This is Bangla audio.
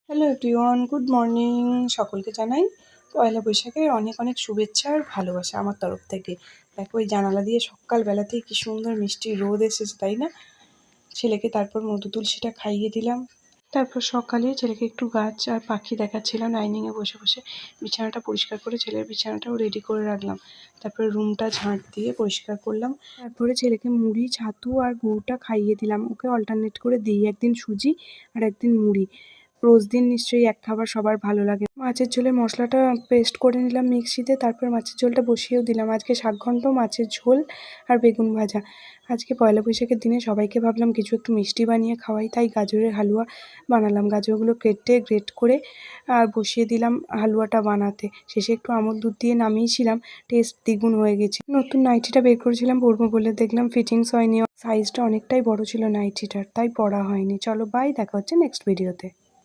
Hello everyone, good morning. সকলকে জানাই পয়লা বৈশাখের অনেক অনেক শুভেচ্ছা আর ভালোবাসা আমার তরফ থেকে। দেখো ওই জানালা দিয়ে সকালবেলাতেই কি সুন্দর মিষ্টি রোদ এসেছে, তাই না? ছেলেকে তারপর মধু তুলসীটা খাইয়ে দিলাম। তারপর সকালে ছেলেকে একটু গাছ আর পাখি দেখাচ্ছিলাম। ডাইনিংয়ে বসে বসে বিছানাটা পরিষ্কার করে ছেলের বিছানাটাও রেডি করে রাখলাম। তারপরে রুমটা ঝাঁট দিয়ে পরিষ্কার করলাম। তারপরে ছেলেকে মুড়ি, ছাতু আর গুড়টা খাইয়ে দিলাম। ওকে অল্টারনেট করে দিই, একদিন সুজি আর একদিন মুড়ি। রোজ দিন নিশ্চয়ই এক খাবার সবার ভালো লাগে। মাছের ঝোলের মশলাটা পেস্ট করে নিলাম মিক্সিতে, তারপর মাছের ঝোলটা বসিয়েও দিলাম। আজকে শাক ঘন্ট, মাছের ঝোল আর বেগুন ভাজা। আজকে পয়লা বৈশাখের দিনে সবাইকে ভাবলাম কিছু একটু মিষ্টি বানিয়ে খাওয়াই, তাই গাজরের হালুয়া বানালাম। গাজরগুলো কেটে গ্রেট করে আর বসিয়ে দিলাম হালুয়াটা বানাতে। শেষে একটু আমুল দুধ দিয়ে নামিয়েছিলাম, টেস্ট দ্বিগুণ হয়ে গেছে। নতুন নাইটিটা বের করেছিলাম পরবো বলে, দেখলাম ফিটিংস হয়নি, সাইজটা অনেকটাই বড় ছিল নাইটিটার, তাই পরা হয়নি। চলো বাই, দেখা হচ্ছে নেক্সট ভিডিওতে।